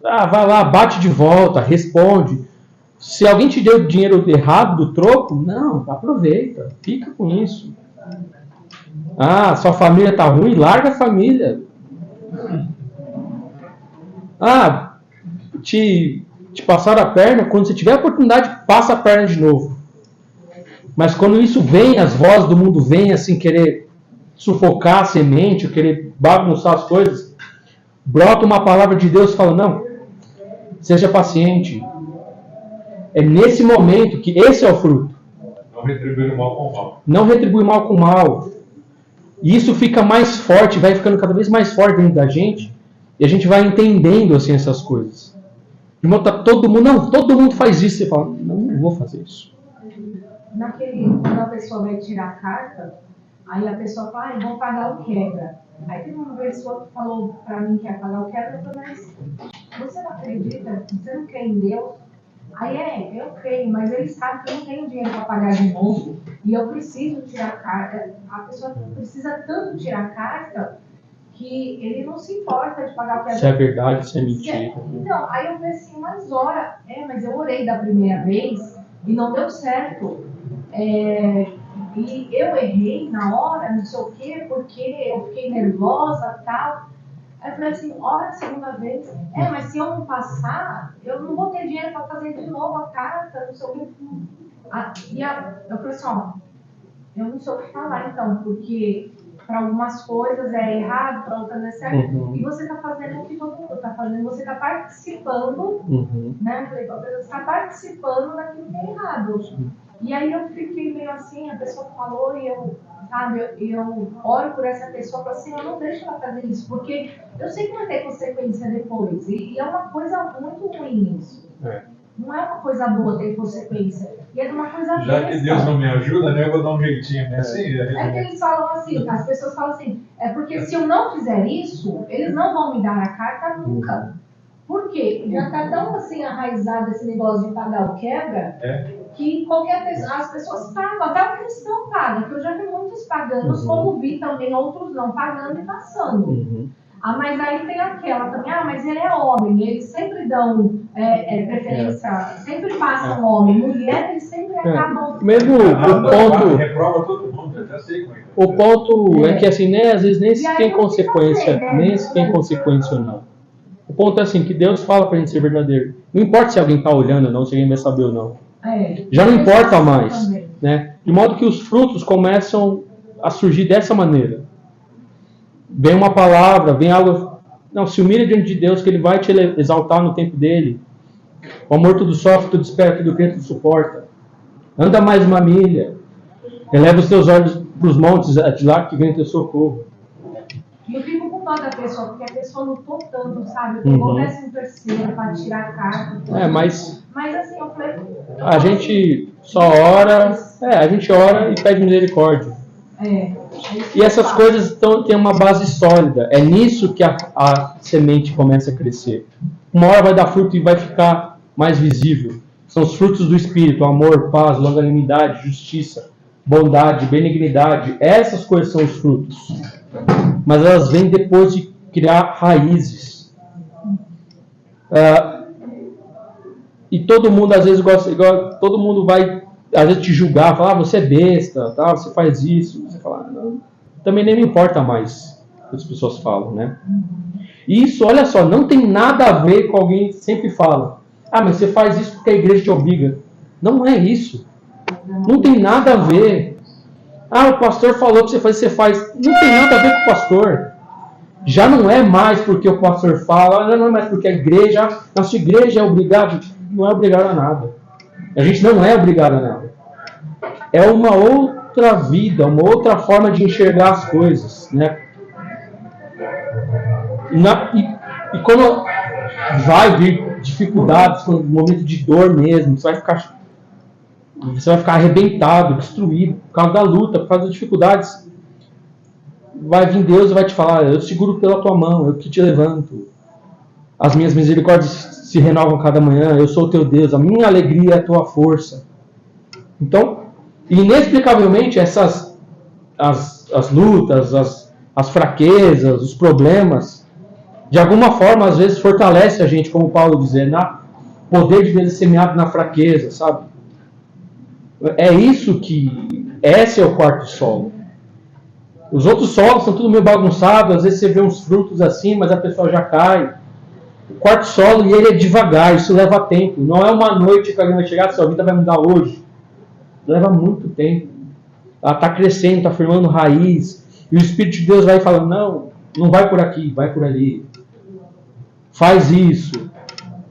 [SPEAKER 1] vai lá, bate de volta, responde. Se alguém te deu dinheiro errado do troco, não, aproveita, fica com isso. Sua família tá ruim, larga a família. Te passaram a perna, quando você tiver a oportunidade, passa a perna de novo. Mas quando isso vem, as vozes do mundo vêm assim, querer sufocar a semente, querer bagunçar as coisas, brota uma palavra de Deus e fala, não, seja paciente. É nesse momento que esse é o fruto.
[SPEAKER 4] Não retribuir o mal com o mal.
[SPEAKER 1] Não retribui mal com o mal. E isso fica mais forte, vai ficando cada vez mais forte dentro da gente, e a gente vai entendendo assim essas coisas. De modo que todo mundo faz isso. Você fala, não vou fazer isso.
[SPEAKER 3] Quando a pessoa vai tirar a carta, aí a pessoa fala, vou pagar o quebra. Aí teve uma pessoa que falou pra mim que ia pagar o quebra, eu falei, mas você não acredita? Você não crê em Deus? Aí eu creio, mas ele sabe que eu não tenho dinheiro para pagar de novo e eu preciso tirar a carta. A pessoa precisa tanto tirar a carta que ele não se importa de pagar o quebra.
[SPEAKER 1] Se é verdade, se é mentira.
[SPEAKER 3] Então, aí eu falei assim, mas eu orei da primeira vez e não deu certo. E eu errei na hora, não sei o quê, porque eu fiquei nervosa e tal. Aí eu falei assim, ora a segunda vez. Mas se eu não passar, eu não vou ter dinheiro para fazer de novo a carta, não sei o quê. Eu falei assim, eu não sei o que falar então, porque para algumas coisas é errado, para outras é certo.
[SPEAKER 1] Uhum.
[SPEAKER 3] E você está fazendo o que todo mundo está fazendo, você está participando, né? Eu falei, você está participando daquilo que é errado. E aí eu fiquei meio assim, a pessoa falou e eu oro por essa pessoa, falo assim, eu não deixo ela fazer isso, porque eu sei que vai ter consequência depois. E é uma coisa muito ruim isso. Não é uma coisa boa ter consequência. E é uma coisa
[SPEAKER 4] Já que Deus não me ajuda, né, eu vou dar um jeitinho. Né? Assim,
[SPEAKER 3] é que eles falam assim, as pessoas falam assim, porque se eu não fizer isso, eles não vão me dar a carta nunca. Por quê? Já está tão assim arraizado esse negócio de pagar o quebra, que qualquer pessoa, as pessoas pagam, até o cristão paga, que eu já vi muitos pagando, como vi também outros não pagando e passando. Mas aí tem aquela também, mas ele é homem, eles sempre dão preferência, sempre passam homem, mulher, eles sempre acabam.
[SPEAKER 1] Mesmo o ponto.
[SPEAKER 4] Reprova todo mundo, eu já sei como é.
[SPEAKER 1] O ponto é que assim, né, às vezes nem se tem consequência, nem se tem consequência ou não. O ponto é assim, que Deus fala pra gente ser verdadeiro. Não importa se alguém tá olhando ou não, se alguém vai saber ou não. Já não importa mais, né? De modo que os frutos começam a surgir dessa maneira. Vem uma palavra, vem algo... Não, se humilha diante de Deus, que Ele vai te exaltar no tempo dele. O amor tudo sofre, tudo espera, tudo crê, tudo suporta. Anda mais uma milha. Eleva os teus olhos para os montes, de lá que vem teu socorro.
[SPEAKER 3] E eu fico com dó da pessoa, porque a pessoa lutou tanto, sabe? Pegou 13º para tirar a carta.
[SPEAKER 1] Mas
[SPEAKER 3] assim, eu falei...
[SPEAKER 1] A gente só ora... a gente ora e pede misericórdia. E essas coisas têm uma base sólida. É nisso que a semente começa a crescer. Uma hora vai dar fruto e vai ficar mais visível. São os frutos do Espírito: amor, paz, longanimidade, justiça, bondade, benignidade. Essas coisas são os frutos. Mas elas vêm depois de criar raízes. E todo mundo às vezes gosta, todo mundo vai às vezes te julgar, falar, você é besta, tá? Você faz isso. Você fala, não, também nem me importa mais o que as pessoas falam, né? E isso, olha só, não tem nada a ver com alguém que sempre fala, mas você faz isso porque a igreja te obriga. Não é isso. Não tem nada a ver. O pastor falou que você faz. Não tem nada a ver com o pastor. Já não é mais porque o pastor fala, não é mais porque a igreja, nossa igreja é obrigada. Não é obrigado a nada. A gente não é obrigado a nada. É uma outra vida, uma outra forma de enxergar as coisas, né? E quando vai vir dificuldades, quando momento de dor mesmo, você vai ficar arrebentado, destruído por causa da luta, por causa das dificuldades. Vai vir Deus e vai te falar, eu seguro pela tua mão, eu que te levanto. As minhas misericórdias se renovam cada manhã, eu sou o teu Deus, a minha alegria é a tua força. Então, inexplicavelmente, as lutas, as fraquezas, os problemas, de alguma forma, às vezes, fortalece a gente, como Paulo diz, o poder de Deus é semeado na fraqueza, sabe? É isso esse é o quarto solo. Os outros solos são tudo meio bagunçado, às vezes você vê uns frutos assim, mas a pessoa já cai. O quarto solo, e ele é devagar, isso leva tempo. Não é uma noite que alguém vai chegar, sua vida vai mudar hoje. Leva muito tempo. Ela está crescendo, está formando raiz. E o Espírito de Deus vai falando, não vai por aqui, vai por ali. Faz isso.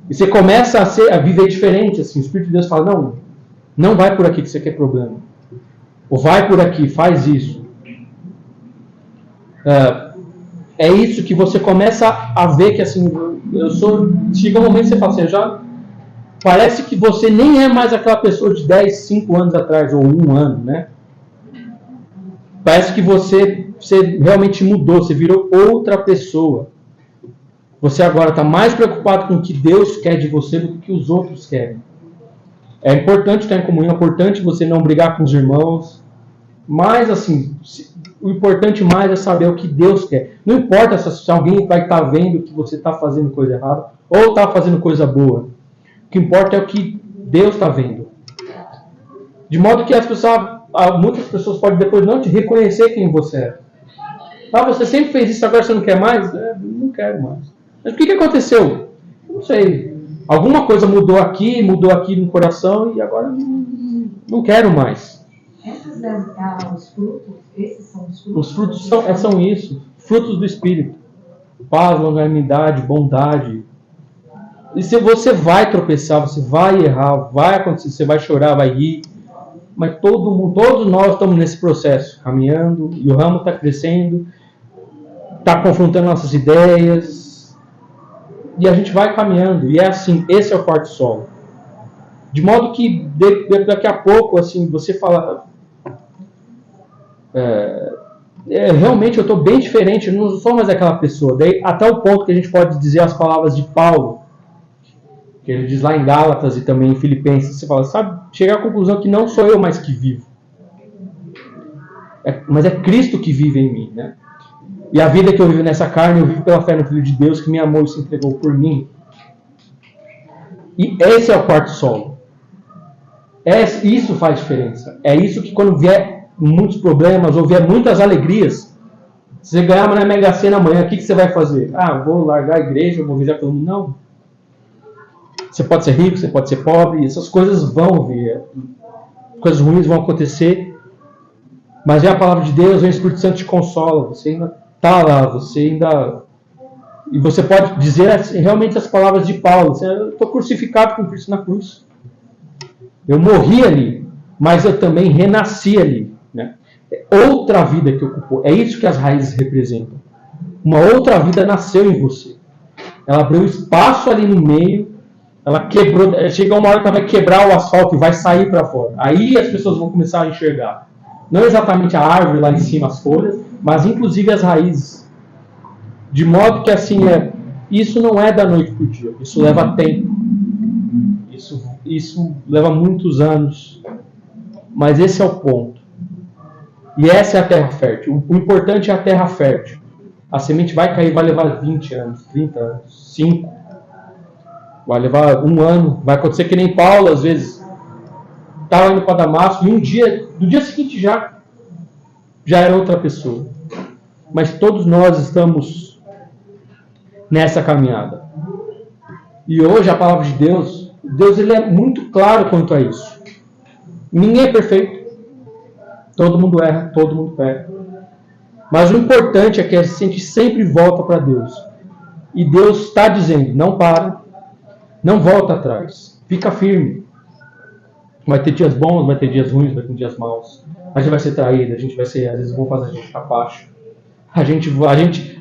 [SPEAKER 1] E você começa a viver diferente. Assim. O Espírito de Deus fala, não vai por aqui que você quer problema. Ou vai por aqui, faz isso. É isso que você começa a ver que assim, chega um momento que você fala assim, parece que você nem é mais aquela pessoa de 10, 5 anos atrás, ou 1 ano, né? Parece que você realmente mudou, você virou outra pessoa. Você agora está mais preocupado com o que Deus quer de você do que o que os outros querem. É importante estar em comunhão, é importante você não brigar com os irmãos, mas assim, o importante mais é saber o que Deus quer. Não importa se alguém vai estar vendo que você está fazendo coisa errada ou está fazendo coisa boa. O que importa é o que Deus está vendo. De modo que muitas pessoas podem depois não te reconhecer quem você é. Você sempre fez isso, agora você não quer mais? Não quero mais. Mas o que aconteceu? Não sei. Alguma coisa mudou aqui no coração e agora não quero mais.
[SPEAKER 3] Os frutos, esses são os frutos?
[SPEAKER 1] Os frutos são isso. Frutos do Espírito. Paz, longanimidade, bondade. E se você vai tropeçar, você vai errar, vai acontecer, você vai chorar, vai rir. Mas todos nós estamos nesse processo, caminhando, e o ramo está crescendo, está confrontando nossas ideias, e a gente vai caminhando, e é assim, esse é o quarto solo. De modo que daqui a pouco, assim, você fala, realmente eu estou bem diferente, eu não sou mais aquela pessoa. Daí, até o ponto que a gente pode dizer as palavras de Paulo, que ele diz lá em Gálatas e também em Filipenses, você fala, chegar à conclusão que não sou eu mais que vivo, mas é Cristo que vive em mim, né? E a vida que eu vivo nessa carne, eu vivo pela fé no Filho de Deus que me amou e se entregou por mim. E esse é o quarto solo. Isso faz diferença. É isso que quando vier muitos problemas ou vier muitas alegrias, se você ganhar na Mega Sena amanhã, o que você vai fazer? Vou largar a igreja, vou viajar pelo mundo. Não. Você pode ser rico, você pode ser pobre, essas coisas vão vir. Coisas ruins vão acontecer. Mas é a palavra de Deus, o Espírito Santo te consola. Você ainda está lá, você ainda... E você pode dizer realmente as palavras de Paulo. Eu estou crucificado com Cristo na cruz. Eu morri ali, mas eu também renasci ali. Né? É outra vida que ocupou. É isso que as raízes representam. Uma outra vida nasceu em você. Ela abriu espaço ali no meio. Ela quebrou. Chega uma hora que ela vai quebrar o asfalto e vai sair para fora. Aí as pessoas vão começar a enxergar. Não exatamente a árvore lá em cima, as folhas, mas inclusive as raízes. De modo que assim isso não é da noite para o dia. Isso leva tempo. Isso leva muitos anos. Mas esse é o ponto. E essa é a terra fértil. O importante é a terra fértil. A semente vai cair, vai levar 20 anos, 30 anos, 5. Vai levar 1 ano. Vai acontecer que nem Paulo, às vezes, estava indo para Damasco e no dia seguinte já era outra pessoa. Mas todos nós estamos nessa caminhada. E hoje a palavra de Deus ele é muito claro quanto a isso. Ninguém é perfeito. Todo mundo erra, todo mundo peca. Mas o importante é que a gente sempre volta para Deus. E Deus está dizendo, não para, não volta atrás. Fica firme. Vai ter dias bons, vai ter dias ruins, vai ter dias maus. A gente vai ser traído, às vezes vão fazer a gente capacho.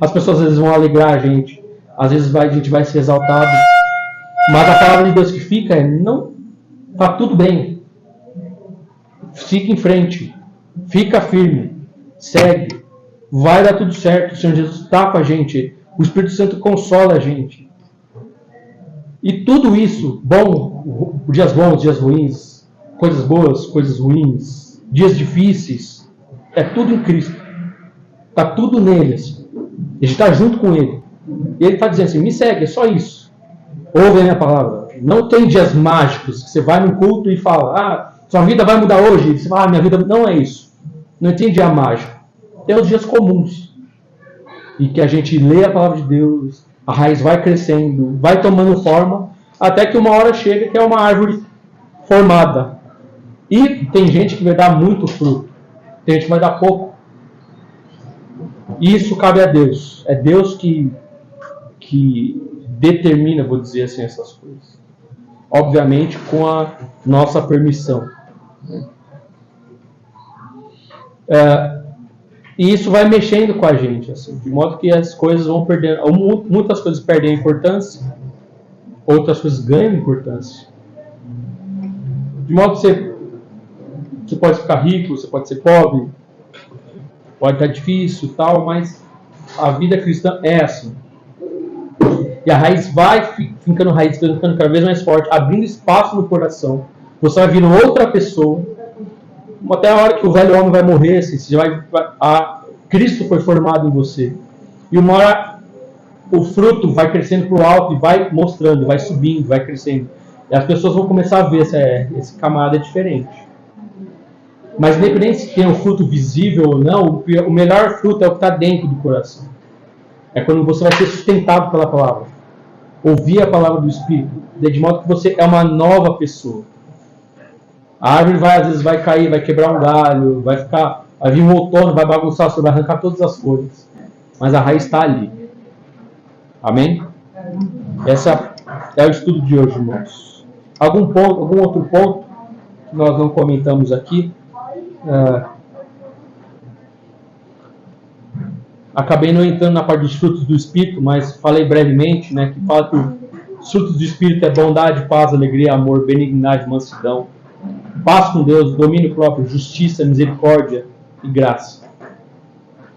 [SPEAKER 1] As pessoas às vezes vão alegrar a gente. Às vezes a gente vai ser exaltado. Mas a palavra de Deus que fica não, tá tudo bem. Fica em frente. Fica firme. Segue. Vai dar tudo certo. O Senhor Jesus está com a gente. O Espírito Santo consola a gente. E tudo isso, dias bons, dias ruins, coisas boas, coisas ruins, dias difíceis, é tudo em Cristo. Está tudo nele. Assim. A gente está junto com Ele. E Ele está dizendo assim, me segue, é só isso. Ouve a minha palavra. Não tem dias mágicos que você vai num culto e fala, sua vida vai mudar hoje. E você fala, minha vida não é isso. Não tem dia mágico. Tem os dias comuns. E que a gente lê a palavra de Deus, a raiz vai crescendo, vai tomando forma, até que uma hora chega que é uma árvore formada. E tem gente que vai dar muito fruto. Tem gente que vai dar pouco. Isso cabe a Deus. É Deus que determina, vou dizer assim, essas coisas. Obviamente com a nossa permissão. E isso vai mexendo com a gente, assim, de modo que as coisas vão perdendo. Muitas coisas perdem a importância, outras coisas ganham importância. De modo que você pode ficar rico, você pode ser pobre, pode estar difícil e tal, mas a vida cristã é assim. E a raiz vai ficando cada vez mais forte, abrindo espaço no coração. Você vai vindo outra pessoa. Até a hora que o velho homem vai morrer, assim, Cristo foi formado em você. E uma hora o fruto vai crescendo para o alto e vai mostrando, vai subindo, vai crescendo. E as pessoas vão começar a ver esse camarada é diferente. Mas independente se tem um fruto visível ou não, o melhor fruto é o que está dentro do coração. É quando você vai ser sustentado pela palavra. Ouvir a palavra do Espírito. De modo que você é uma nova pessoa. A árvore às vezes vai cair, vai quebrar um galho, vai vir um outono, vai bagunçar, você vai arrancar todas as folhas. Mas a raiz está ali. Amém? Esse é o estudo de hoje, irmãos. Algum outro ponto que nós não comentamos aqui? Acabei não entrando na parte dos frutos do Espírito, mas falei brevemente, né, que fala que os frutos do Espírito é bondade, paz, alegria, amor, benignidade, mansidão, paz com Deus, domínio próprio, justiça, misericórdia e graça.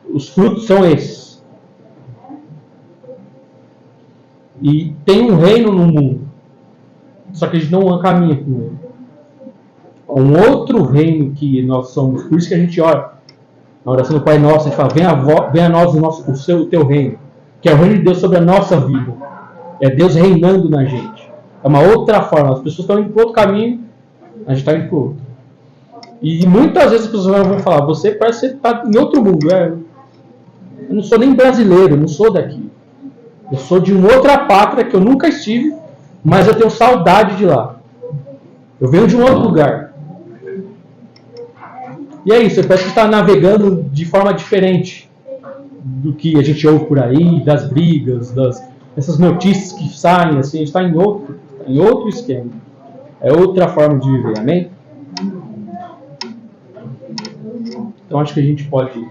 [SPEAKER 1] Os frutos são esses. E tem um reino no mundo, só que a gente não caminha com ele. Um outro reino que nós somos, por isso que a gente ora. Na oração do Pai Nosso, a gente fala, venha a nós o teu reino, que é o reino de Deus sobre a nossa vida. É Deus reinando na gente. É uma outra forma. As pessoas estão indo para outro caminho, a gente está indo para o outro. E muitas vezes as pessoas vão falar, você parece que está em outro mundo. Eu não sou nem brasileiro, eu não sou daqui. Eu sou de uma outra pátria que eu nunca estive, mas eu tenho saudade de lá. Eu venho de um outro lugar. E é isso, parece que está navegando de forma diferente do que a gente ouve por aí, das brigas, dessas notícias que saem, assim, a gente está em outro esquema. É outra forma de viver, amém? Então acho que a gente pode